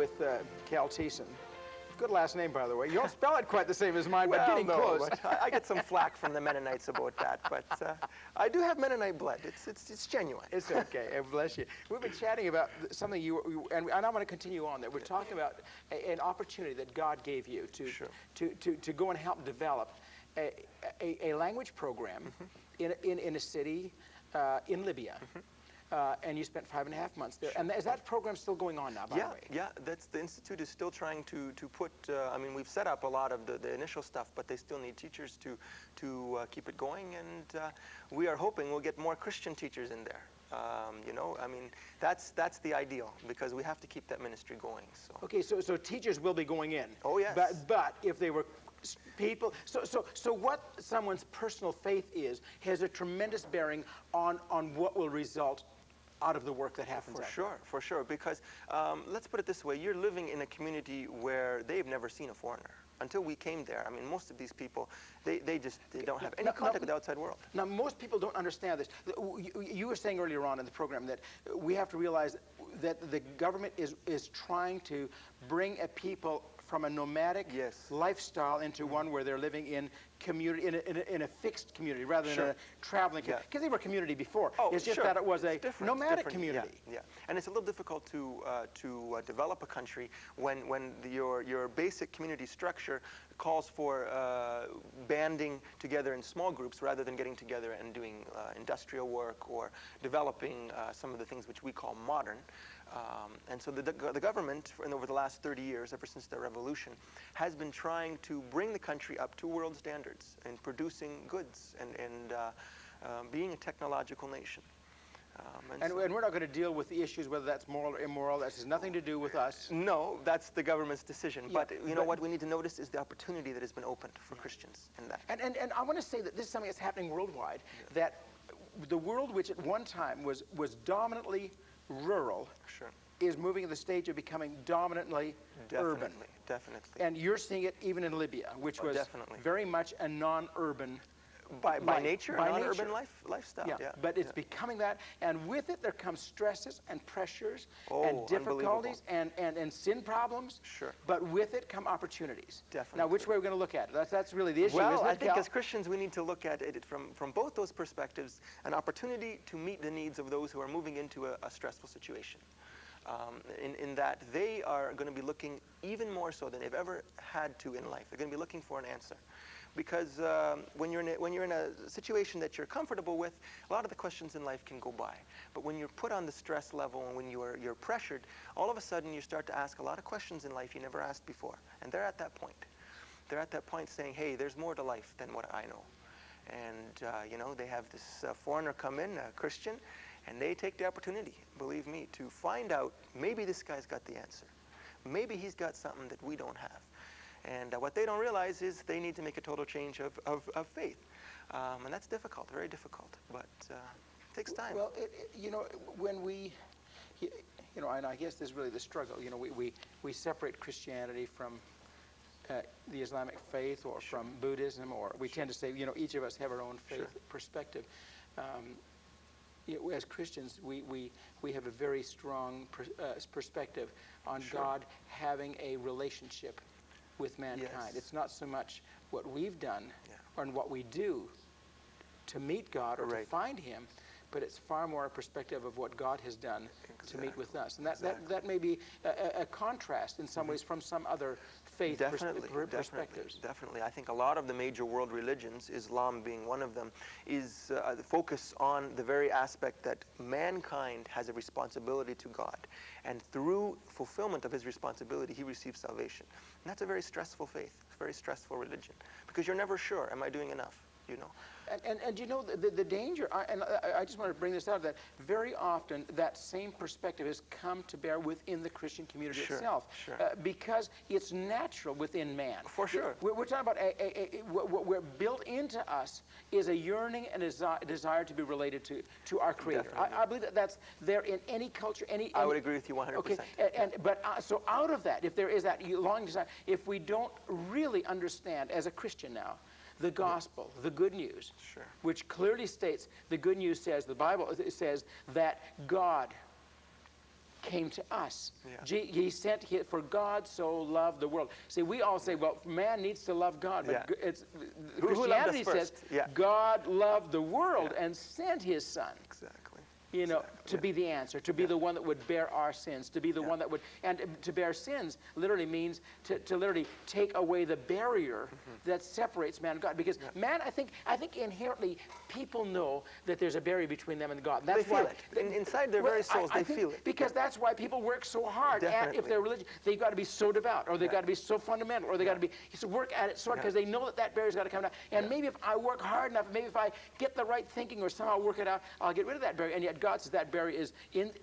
with Cal Tiessen. Good last name, by the way. You don't spell it quite the same as mine, but getting no, close. But I get some flack from the Mennonites about that, but I do have Mennonite blood. It's genuine. It's okay. Bless you. We've been chatting about something and I want to continue on there. We're talking about an opportunity that God gave you to go and help develop a language program in a city in Libya. And you spent 5.5 months there. And is that program still going on now, by the way? Yeah, the Institute is still trying to put, I mean, we've set up a lot of the initial stuff, but they still need teachers to keep it going, and we are hoping we'll get more Christian teachers in there. You know, I mean, that's the ideal, because we have to keep that ministry going. So. Okay, so teachers will be going in. Oh, yes. But if they were people, so what someone's personal faith is has a tremendous bearing on what will result out of the work that happens. For sure, because let's put it this way, you're living in a community where they've never seen a foreigner. Until we came there, I mean, most of these people, they don't have any contact with the outside world. Now, most people don't understand this. You were saying earlier on in the program that we have to realize that the government is trying to bring a people from a nomadic lifestyle into one where they're living in community, in a fixed community rather than a traveling community. Because they were community before. It's just that it was a nomadic community. Yeah, and it's a little difficult to develop a country when your basic community structure calls for banding together in small groups rather than getting together and doing industrial work or developing some of the things which we call modern. And so the government, over the last 30 years, ever since the revolution, has been trying to bring the country up to world standards in producing goods and being a technological nation. And we're not going to deal with the issues whether that's moral or immoral. That has nothing to do with us. No, that's the government's decision. But you know what we need to notice is the opportunity that has been opened for Christians in that. And I want to say that this is something that's happening worldwide. That the world, which at one time was dominantly rural, is moving to the stage of becoming dominantly urban. Definitely. And you're seeing it even in Libya, which was very much a non-urban by nature, non-urban lifestyle. Yeah. But it's becoming that, and with it there comes stresses and pressures and difficulties and sin problems. But with it come opportunities. Now, which way are we going to look at it? That's really the issue, well, isn't it, I think as Christians we need to look at it from both those perspectives, an opportunity to meet the needs of those who are moving into a stressful situation. In that they are going to be looking even more so than they've ever had to in life. They're going to be looking for an answer. Because when you're in a situation that you're comfortable with, a lot of the questions in life can go by. But when you're put on the stress level and when you're pressured, all of a sudden you start to ask a lot of questions in life you never asked before. And they're at that point. They're at that point saying, hey, there's more to life than what I know. And you know, they have this foreigner come in, a Christian, and they take the opportunity, believe me, to find out maybe this guy's got the answer. Maybe he's got something that we don't have. And what they don't realize is they need to make a total change of faith. And that's difficult, very difficult, but it takes time. Well, you know, when we, you know, and I guess this is really the struggle, you know, we separate Christianity from the Islamic faith or from Buddhism, or we tend to say, you know, each of us have our own faith perspective. You know, as Christians, we have a very strong perspective on God having a relationship with mankind. It's not so much what we've done or what we do to meet God or to find Him, but it's far more a perspective of what God has done to meet with us. And that may be a contrast in some ways from some other faith perspectives. Definitely. I think a lot of the major world religions, Islam being one of them, is the focus on the very aspect that mankind has a responsibility to God. And through fulfillment of his responsibility, he receives salvation. And that's a very stressful faith, a very stressful religion. Because you're never sure, am I doing enough? You know. And you know, the danger, I just want to bring this out, that very often that same perspective has come to bear within the Christian community itself. Because it's natural within man. For sure. We're talking about what we're built into us is a yearning and a desire to be related to our Creator. I believe that's there in any culture, I would agree with you 100%. Okay, but so out of that, if there is that long desire, if we don't really understand as a Christian now, the gospel, the good news, which clearly states, the good news says, the Bible says that God came to us. Yeah. He sent for God so loved the world. See, we all say, well, man needs to love God, but Yeah. it's Who loved us Christianity says first? Yeah. God loved the world Yeah. and sent his son. Exactly. You know, Exactly. to be the answer, to be the one that would bear our sins, to be the one that would, and to bear sins literally means to literally take away the barrier that separates man and God. Because man, I think inherently people know that there's a barrier between them and God. And that's They feel it. Inside their very souls, I they think feel it. Because that's why people work so hard. And Definitely. if they're religious, they've got to be so devout, or they've got to be so fundamental, or they've got to be work at it so hard because they know that barrier's got to come down. And maybe if I work hard enough, maybe if I get the right thinking or somehow work it out, I'll get rid of that barrier. And yet God says that barrier it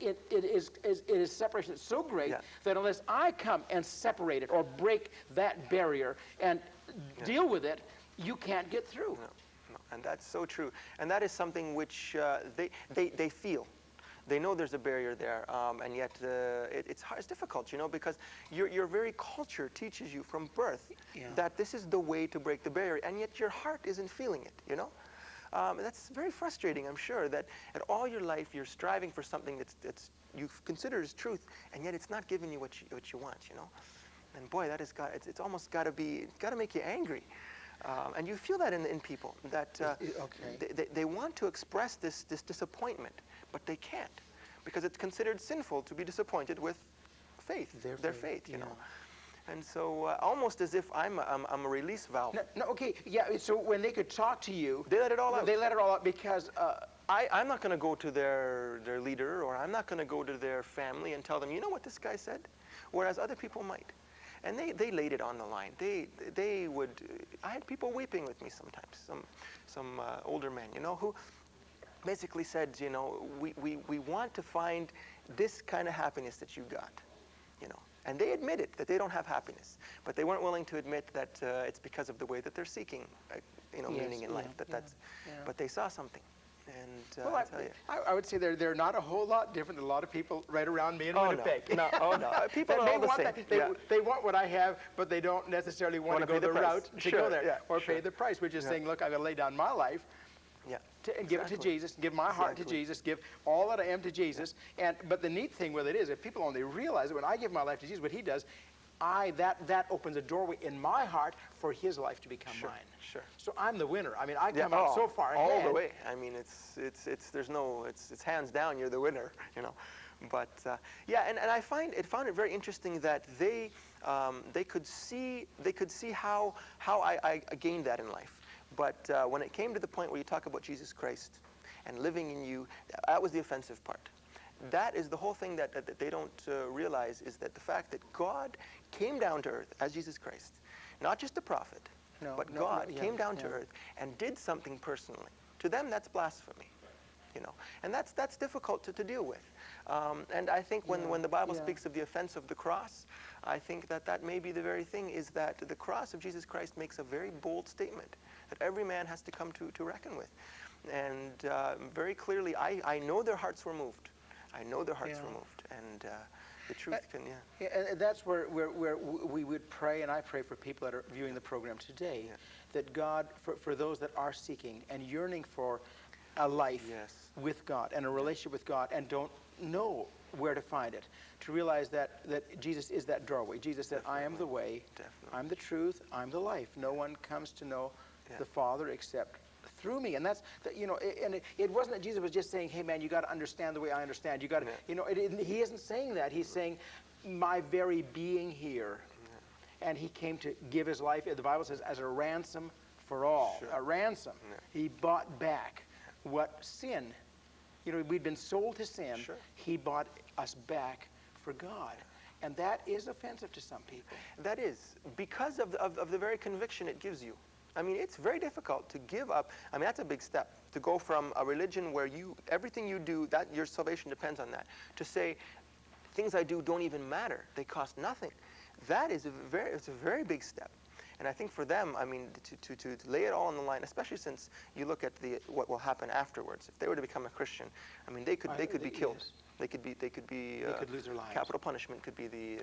is separation so great that unless I come and separate it or break that barrier and deal with it, you can't get through. No. And that's so true. And that is something which they feel. They know there's a barrier there, and yet it's hard, it's difficult, you know, because your very culture teaches you from birth that this is the way to break the barrier, and yet your heart isn't feeling it, you know. That's very frustrating, I'm sure, that at all your life you're striving for something that's you consider as truth, and yet it's not giving you what you want, you know. And boy, that has it's almost got to make you angry. And you feel that in people, that they want to express this disappointment, but they can't, because it's considered sinful to be disappointed with faith, their faith, you know. And so almost as if I'm a release valve. No, okay, yeah, so when they could talk to you, they let it all out. They let it all out because I'm not going to go to their leader, or I'm not going to go to their family and tell them, you know what this guy said? Whereas other people might. And they laid it on the line. They would, I had people weeping with me sometimes, some older men, you know, who basically said, you know, we want to find this kind of happiness that you got, you know. And they admitted that they don't have happiness, but they weren't willing to admit that it's because of the way that they're seeking, you know, meaning in life. But they saw something. And well, I would say they're not a whole lot different than a lot of people right around me in Winnipeg. No, people are all the same. They want what I have, but they don't necessarily want to go the route to go there or pay the price, which is saying, look, I'm going to lay down my life and give it to Jesus, give my heart to Jesus, give all that I am to Jesus. But the neat thing with it is, if people only realize that when I give my life to Jesus, what he does, that opens a doorway in my heart for his life to become mine. Sure. So I'm the winner. I mean, I come out so far ahead. All the way. I mean, it's hands down, you're the winner, you know. But and I found it very interesting that they could see how I gained that in life. But when it came to the point where you talk about Jesus Christ and living in you, that was the offensive part. That is the whole thing that they don't realize, is that the fact that God came down to earth as Jesus Christ, not just a prophet, but God came down to earth and did something personally. To them, that's blasphemy, you know, and that's difficult to deal with. And I think when the Bible speaks of the offense of the cross, I think that may be the very thing, is that the cross of Jesus Christ makes a very bold statement that every man has to come to reckon with. And very clearly, I know their hearts were moved. I know their hearts were moved, and the truth can, and that's where we would pray, and I pray for people that are viewing the program today, that God, for those that are seeking and yearning for a life with God and a relationship with God and don't know where to find it, to realize that Jesus is that doorway. Jesus said, I am the way, I'm the truth, I'm the life. No one comes to know the Father except through me. And that's, you know, and it wasn't that Jesus was just saying, hey man, you got to understand the way I understand. You got to, you know, he isn't saying that. He's saying, my very being here. And he came to give his life, the Bible says, as a ransom for all. A ransom. He bought back what sin, you know, we'd been sold to sin. He bought us back for God. And that is offensive to some people. That is, because of the very conviction it gives you. I mean, it's very difficult to give up. I mean, that's a big step, to go from a religion where everything you do, that your salvation depends on that, to say, things I do don't even matter. They cost nothing. That is it's a very big step. And I think for them, I mean, to lay it all on the line, especially since you look at what will happen afterwards. If they were to become a Christian, I mean, they could be killed. They could be. They could lose their lives. Capital punishment could be the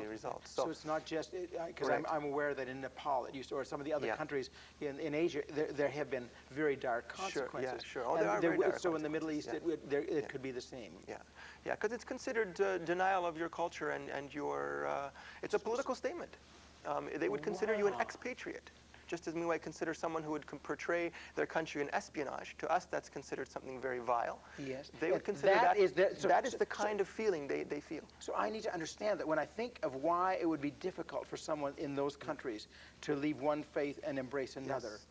result. So it's not just because Right. I'm aware that in Nepal it used to, or some of the other Yeah. countries in Asia there have been very dire consequences. Sure. Oh, And there are very dire so in the Middle East consequences, it could be the same. Yeah, because it's considered denial of your culture and your. It's a political statement. They would consider you an Wow. expatriate, just as we might consider someone who would portray their country in espionage. To us, that's considered something very vile. Yes. They would And consider that that is the- so- that is so- the kind of feeling they feel. So I need to understand that when I think of why it would be difficult for someone in those countries to leave one faith and embrace another. Yes.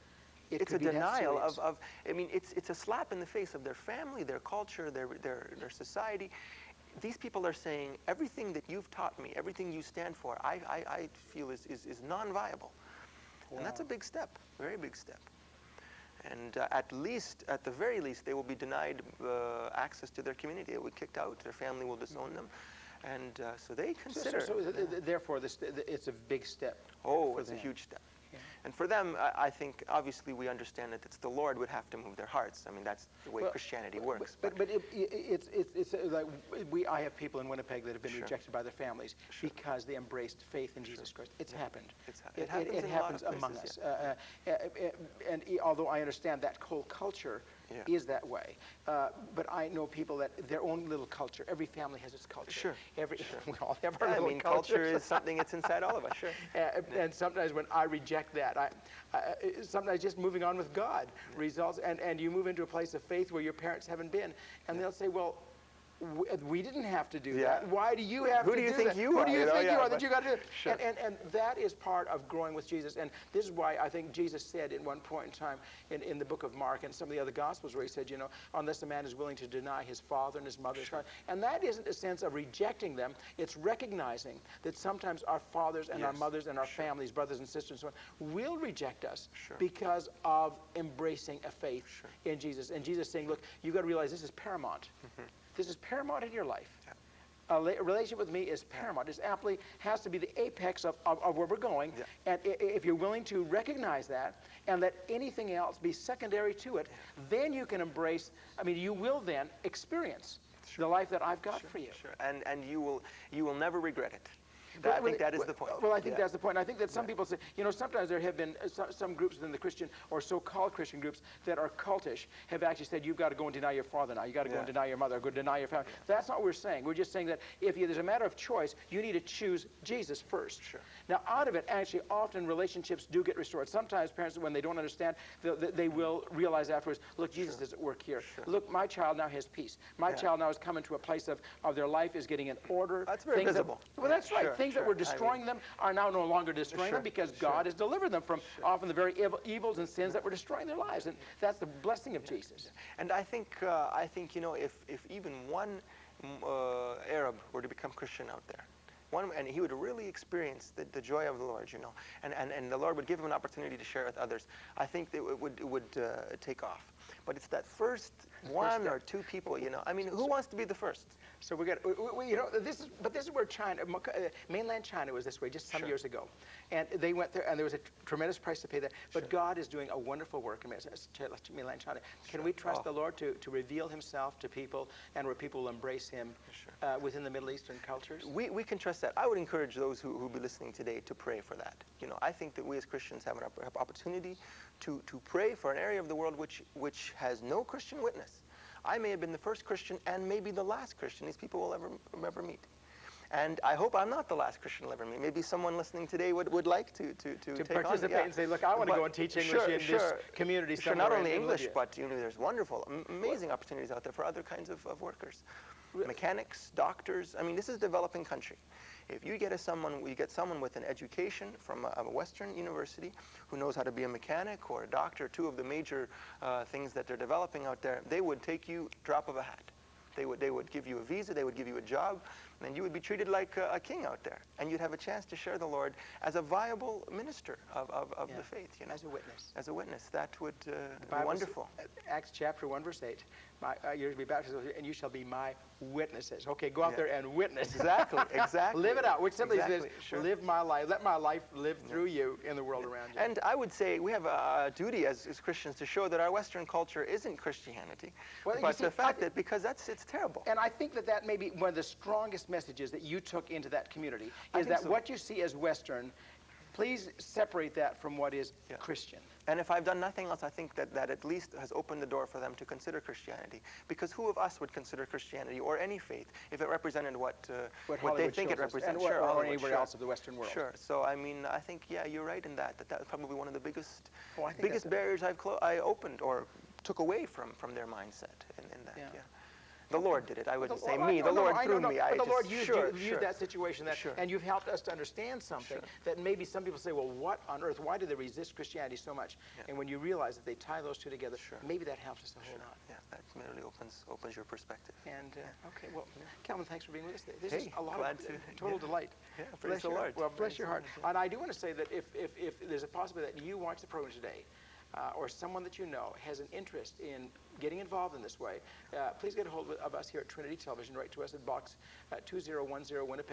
It It's a could be that denial serious. of. I mean, it's a slap in the face of their family, their culture, their society. These people are saying everything that you've taught me, everything you stand for, I feel is non-viable. And that's a big step, very big step. And at the very least, they will be denied access to their community. They will be kicked out. Their family will disown them. And so they consider. Therefore, it's a big step. Oh, for it's a them. huge step. Yeah. And for them, I think, obviously, we understand that it's the Lord would have to move their hearts. I mean, that's the way Christianity works. But it's like I have people in Winnipeg that have been Sure. rejected by their families Sure. because they embraced faith in Jesus Christ. It's happened. It happens It in a happens lot of among places, us. And although I understand that whole culture Yeah. is that way, but I know people that their own little culture. Every family has its culture. Sure. We all have our I little mean, culture cultures. is something that's inside all of us, sure. And sometimes when I reject that, sometimes just moving on with God results, and you move into a place of faith where your parents haven't been, and they'll say, well, we didn't have to do that. Why do you have Who to do do you think that? you Who are? do you You know, think you yeah, are that but- you got to do? Sure. And that is part of growing with Jesus. And this is why I think Jesus said in one point in time in the book of Mark and some of the other Gospels where he said, unless a man is willing to deny his father and his mother. Sure. And that isn't a sense of rejecting them. It's recognizing that sometimes our fathers and our Yes. mothers and our Sure. families, brothers and sisters and so on, will reject us Sure. because of embracing a faith Sure. in Jesus. And Jesus saying, look, you've got to realize this is paramount. This is paramount in your life. Yeah. A relationship with me is paramount. It absolutely has to be the apex of where we're going. Yeah. And if you're willing to recognize that and let anything else be secondary to it, then you can embrace, you will then experience the life that I've got for you. Sure. And you will never regret it. I think that is the point. Well, I think that's the point. I think that some people say, sometimes there have been some groups within the Christian or so-called Christian groups that are cultish have actually said, you've got to go and deny your father now. You've got to go and deny your mother, go deny your family. That's not what we're saying. We're just saying that if there's a matter of choice, you need to choose Jesus first. Sure. Now, out of it, actually, often relationships do get restored. Sometimes parents, when they don't understand, they will realize afterwards, look, Jesus is at work here. Sure. Look, my child now has peace. My child now has come into a place of their life is getting in order. That's very visible. Well, that's right. Sure, Things that sure. were destroying them are now no longer destroying them because God has delivered them from often the very evils and sins that were destroying their lives. And that's the blessing of Jesus. And I think if even one Arab were to become Christian out there, and he would really experience the joy of the Lord, and the Lord would give him an opportunity to share with others, I think that it would take off. But it's that first one or two people, who wants to be the first? So this is where China, mainland China was this way just some years ago. And they went there, and there was a tremendous price to pay there. But God is doing a wonderful work in mainland China. Can we trust the Lord to reveal himself to people and where people will embrace him within the Middle Eastern cultures? We can trust that. I would encourage those who will be listening today to pray for that. I think that we as Christians have an opportunity to pray for an area of the world which has no Christian witness. I may have been the first Christian and maybe the last Christian these people will ever meet. And I hope I'm not the last Christian will ever meet. Maybe someone listening today would like to take participate on, and say, look, I want to go and teach English in this community Sure, somewhere. not only in English, Libya. but there's wonderful, amazing opportunities out there for other kinds of workers. Mechanics, doctors. This is a developing country. If you get someone with an education from a Western university who knows how to be a mechanic or a doctor, two of the major things that they're developing out there, they would take you drop of a hat. They would give you a visa, they would give you a job, then you would be treated like a king out there, and you'd have a chance to share the Lord as a viable minister of the faith, you know. As a witness. As a witness. That would be Bible wonderful. Acts chapter 1, verse 8. You're to be baptized, and you shall be my witnesses. Okay, go out there and witness. Exactly, exactly. Live it out, which simply says, Sure. live my life, let my life live through you in the world around you. And I would say we have a duty as Christians to show that our Western culture isn't Christianity. Well, you but see, the fact that, because it's terrible. And I think that may be one of the strongest messages that you took into that community, I is think that so. what you see as Western, please separate that from what is Christian. And if I've done nothing else, I think that at least has opened the door for them to consider Christianity. Because who of us would consider Christianity or any faith if it represented what they Hollywood think it shows us, represents? or Hollywood, anywhere else of the Western world. Sure. So I mean, I think you're right in that was probably one of the biggest I think barriers I opened or took away from their mindset in that. Yeah. The Lord did it. I wouldn't say Well, me. The Lord I through know, me. but the Lord used sure, that situation, and you've helped us to understand something that maybe some people say, well, what on earth? Why do they resist Christianity so much? Yeah. And when you realize that they tie those two together, maybe that helps us a whole lot. Yeah, that really opens your perspective. And okay, well, Calvin, thanks for being with us today. This is Hey, a lot glad of to- total delight. Yeah, Bless praise the your Lord. Well, bless Praise your the heart. Lord, And I do want to say that if there's a possibility that you watch the program today, or someone that you know has an interest in getting involved in this way, please get a hold of us here at Trinity Television. Write to us at Box 2010 Winnipeg,